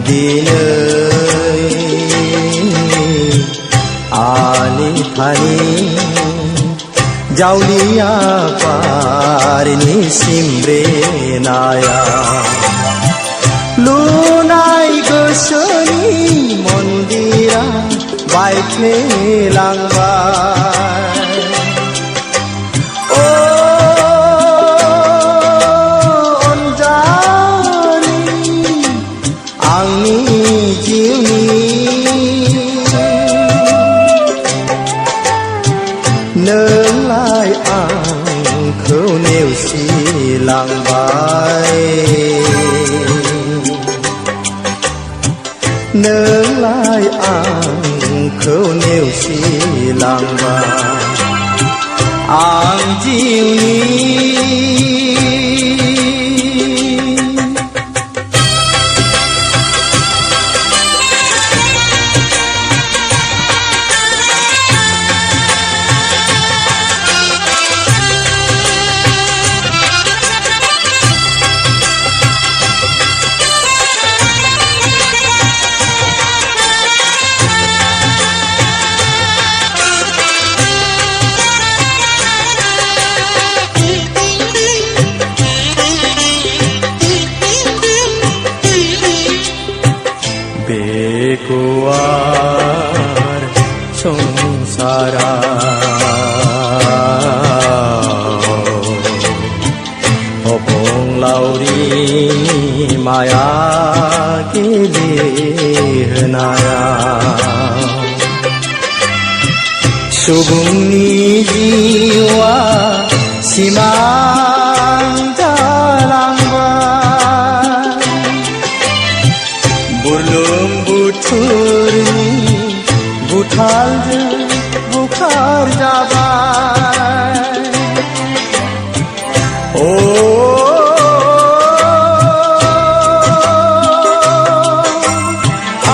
दिनै आनि फानि जावलिया बारनि सिमब्रेनाया लुनाय गोसोनि मन्दिरा बायफ्लेलांबाय अनजालि आंनि जिउनि नोंलाय आंखौ नेवसिलांबाय नोंलाय आंखौ नेवसिलांबाय आं जिउनि बेगुवार संसारा अबंलावरि माया गेलेहोनाया सुबुंनि जिउआ सिमां जालांबाय बुरलुंबुथुरनि बुथालजों बुखार जाबाय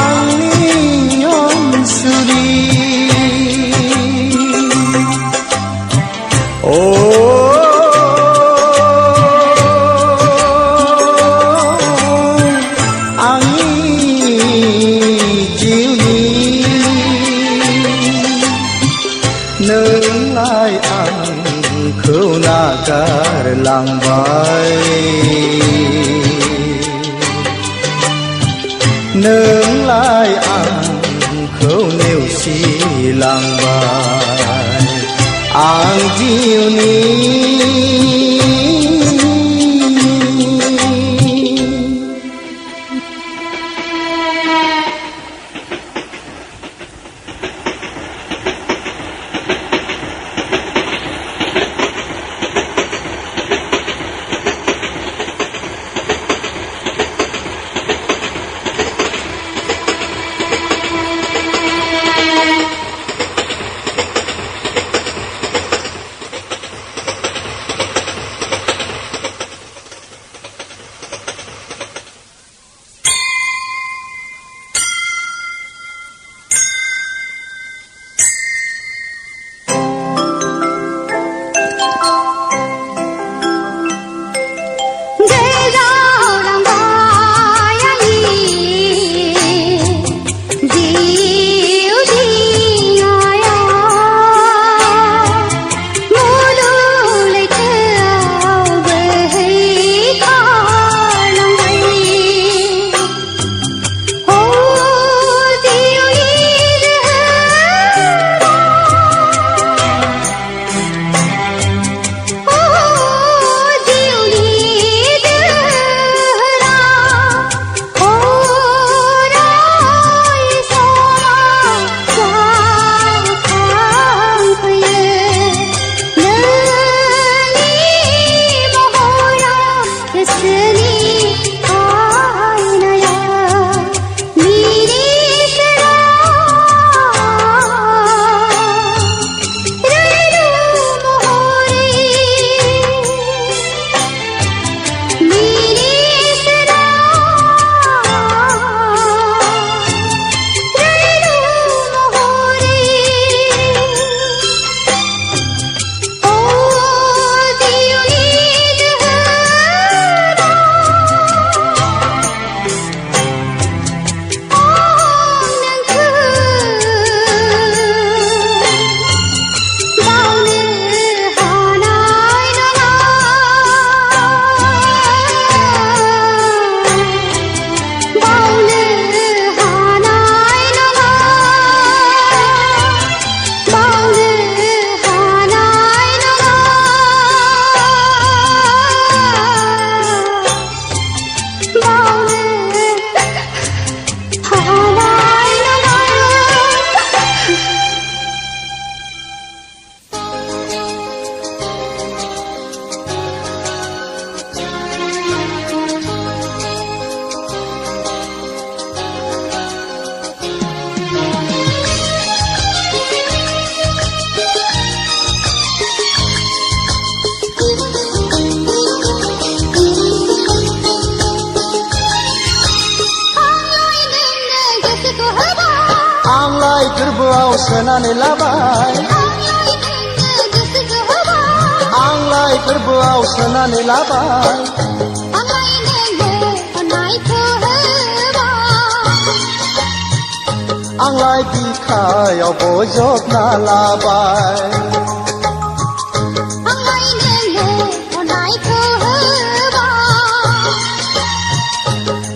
आंनि अनसुलि नोंलाय आंखौ नागारलांबाय नोंलाय आंखौ नेवसिलांबाय आं जिउनि आंलाय गोरबोआव सोनानै लाबाय आंलाय गोरबोआव सोनानै लाबाय आंलाय बिखायाव बजबना लाबाय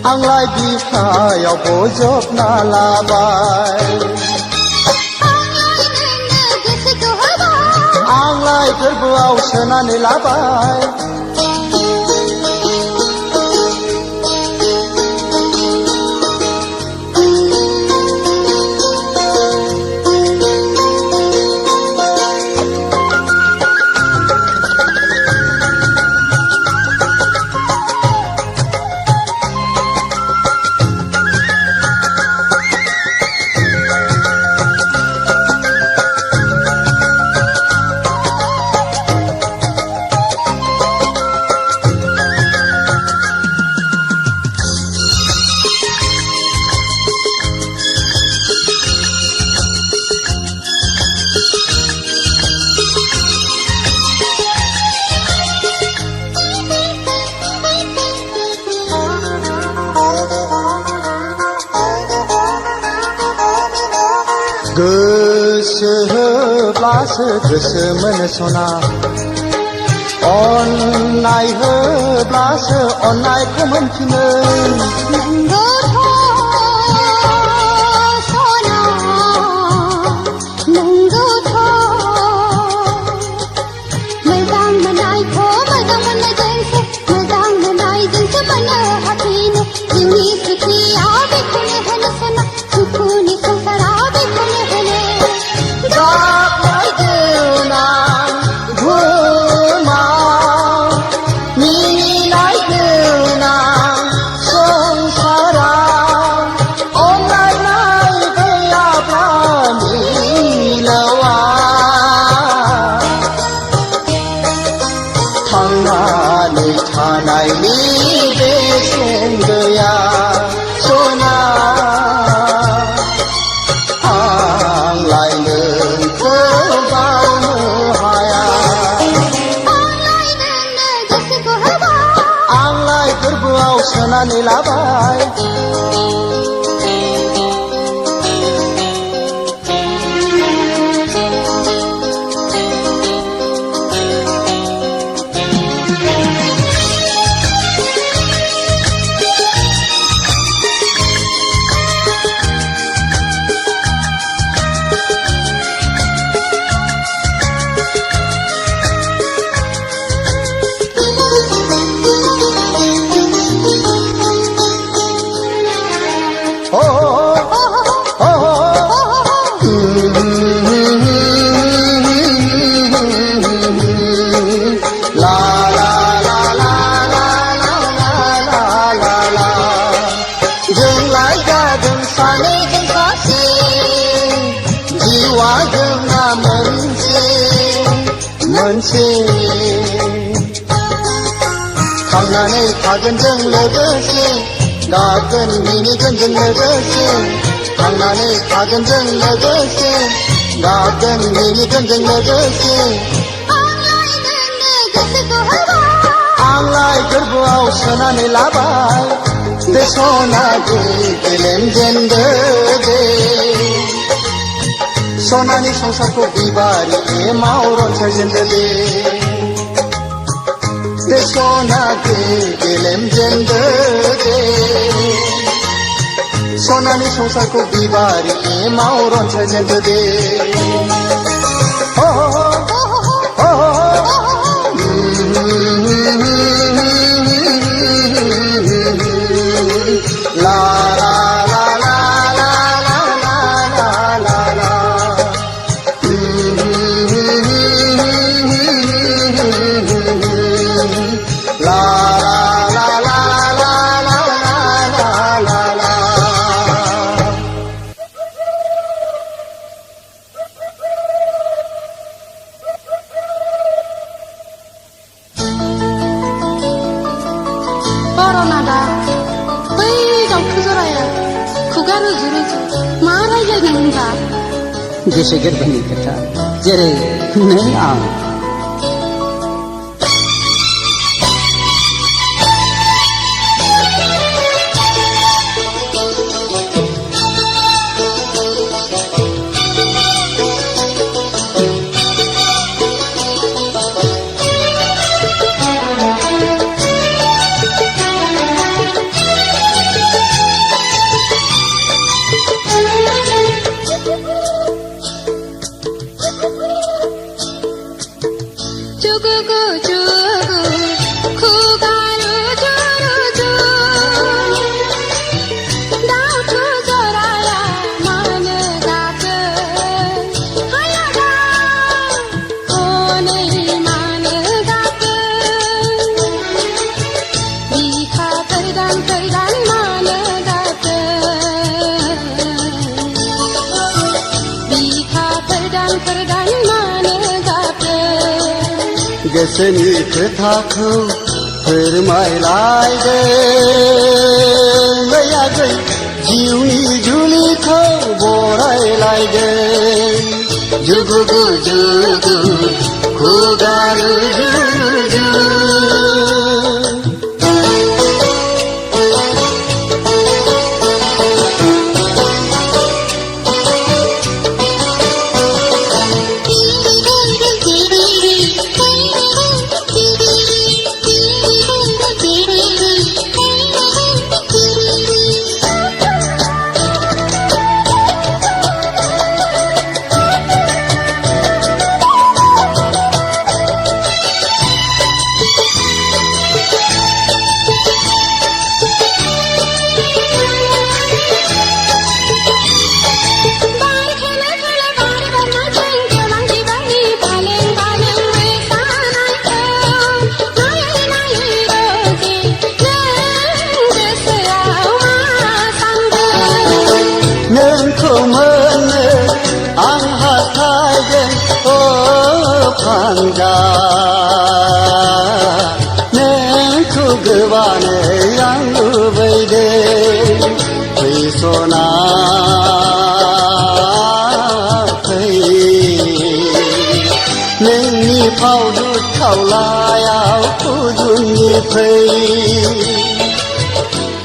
आंलाय बिखायाव बजबना लाबाय आंलाय गोरबोआव सोनानै लाबाय गोसो होब्लासो गोसो मोनो सना अननाय होब्लासो अननायखौ मोनफिनो थांनानै थानायनि बेसेन गैया सना आंलाय नोंखौ बावनो हाया आंलाय गोरबोआव सोनानै लाबाय मोनसे थांनानै थागोन जों लोगोसे गागोन मिनिगोन जों लोगोसे थांनानै थागोन जों लोगोसे गागोन मिनिगोन जों लोगोसे आंलाय गोरबोआव सोनानै लाबाय बे सना गेलेम जेनदो दे सनानि संसारखौ बिबारि एमाव रनसायजेनदो दे सना गेलेम जेनदो दे सनानि संसारखौ बिबारि एमाव रनसायजेनदो दे ला बै दाउथु जराया खुगा रुजु रुजु मा रायज्लायदों गोसो गोरबोनि खोथा जेरै नों आं गोसोनि खोथाखौ फोरमायलायदों आगै जिउनि जुलिखौ बरायलायदों जुगु जुगु खुगा रुजु नोंखौ गोबानो आं लुबैदों फैसनाखै नोंनि फावलु खावलायाव खुदुनि फै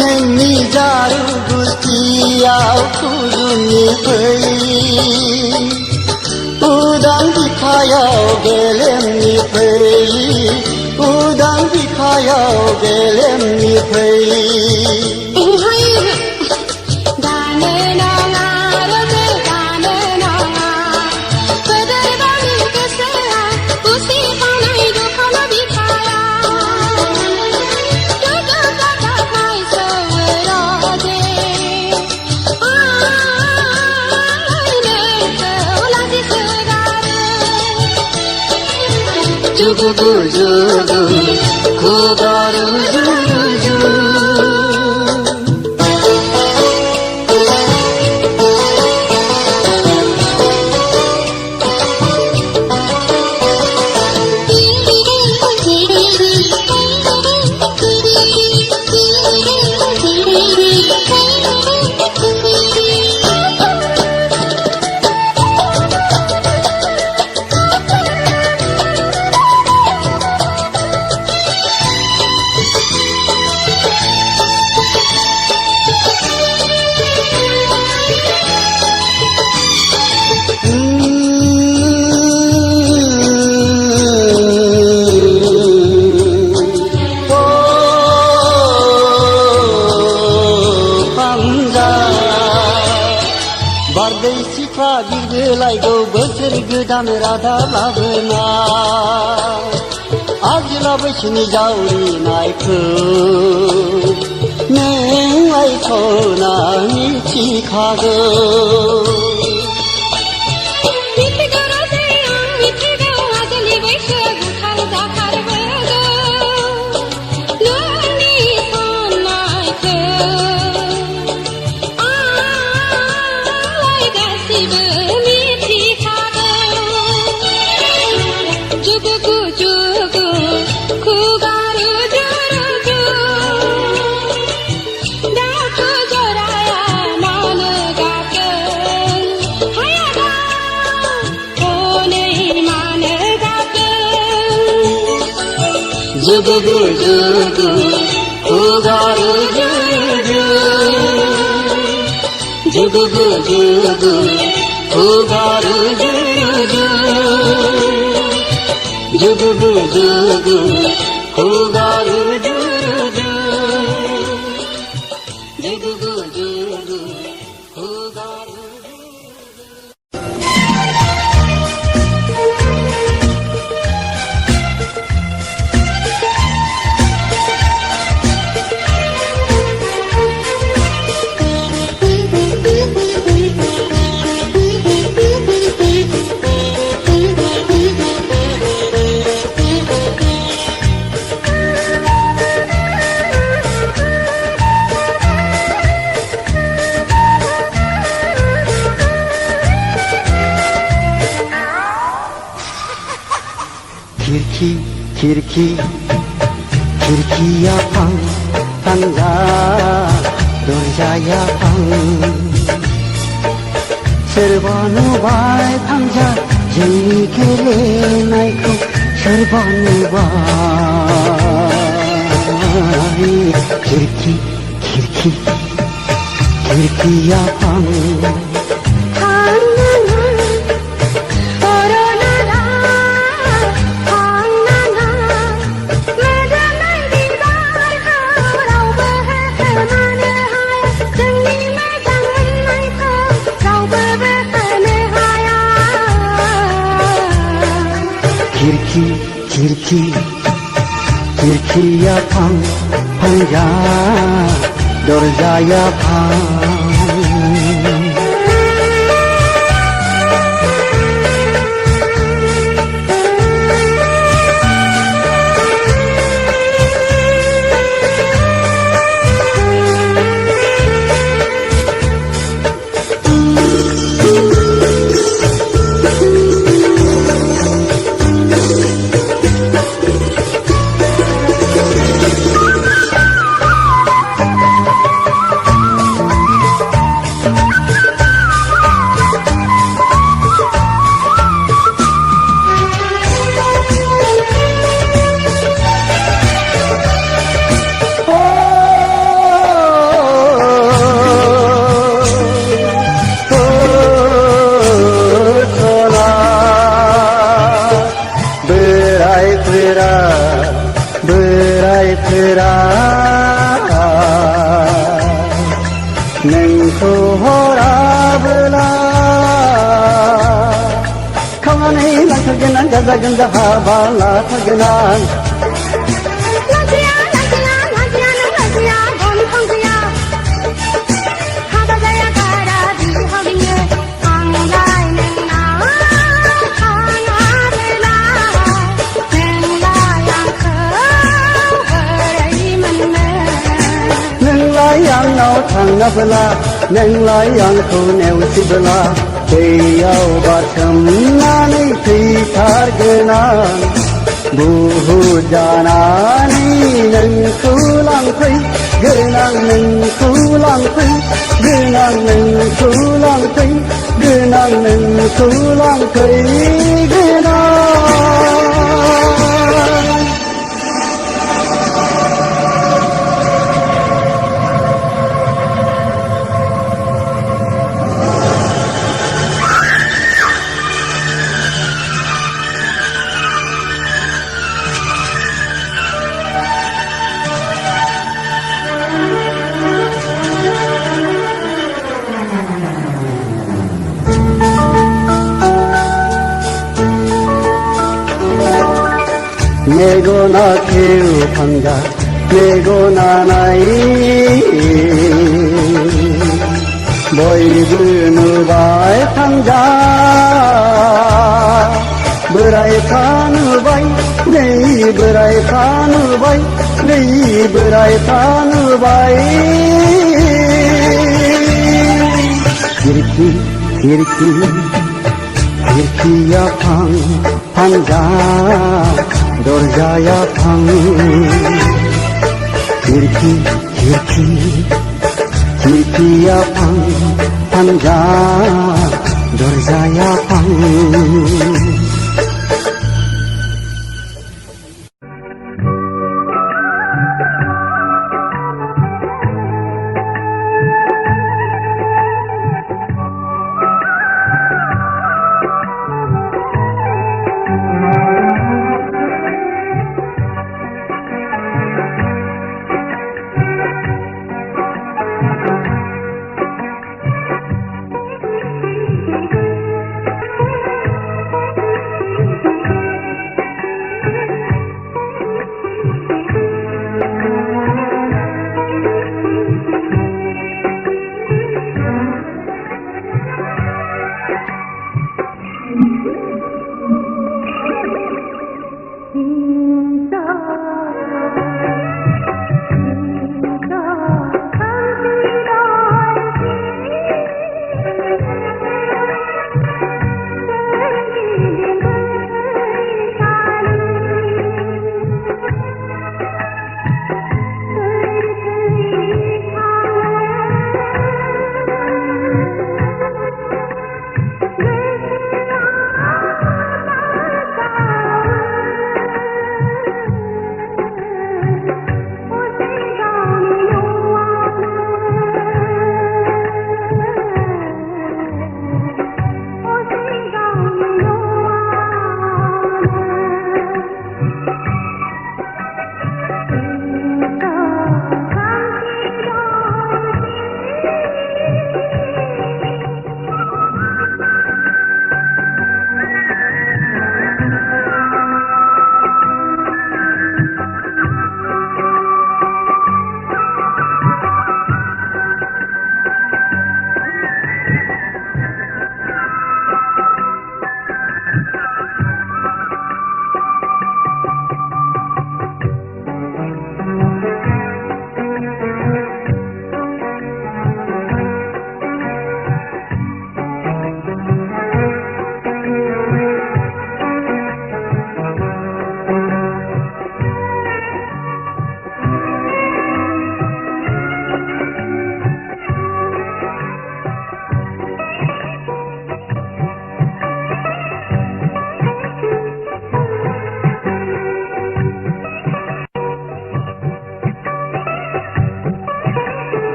नोंनि जारु गुस्थियाव खुदुनि फै उदां बिखायाव गेलेमनि फै उदां बिखायाव गेलेमनि फै जुगु जुगु खुगा रुजु बारदै सिख्ला बिरबोलायगौ बोसोर गोदान रादाब लाबोना आजोला बैसोनि जावरिनायखौ नोंलाय सना मिथिखागौ जुगु जुगु होगारु जुगु जुगु जुगु होगारु जुगु जुगु जुगु होगारु जुगु जुगु जुगु होगारु खिड़की खिड़की खिड़किया फां तंगा दरजाया फां सोरबा नुबाय थांजा जोंनि गेलेनायखौ सोरबा नुबाय खिड़की खिड़की खिड़किया फां खिड़की खिड़की खिड़किया फां फांजा दरजाया फां नोंखौ हराबोला खावनानै लांथारगोन आं जाजागोन हाबा लाथारगोन आं आंनाव थाङाबोला नोंलाय आंखौ नेवसिबोला दैयाव बारसोमनानै थैथारगोन आं बुहुद जानानै नोंखौ लांफैगोन आं नोंखौ लांफैगोन आं नोंखौ लांफैगोन आं नोंखौ लांफैगोन आं मेगना खेव फंगा मेगना नाय बयबो नुबाय फंगा बोरायफ्रा नुबाय नै बोरायफ्रा नुबाय नै बोरायफ्रा नुबाय खिड़की खिड़की खिड़किया फां फांगा दरजाया फां खिड़की खिड़की खिड़किया फां फांगा दरजाया फां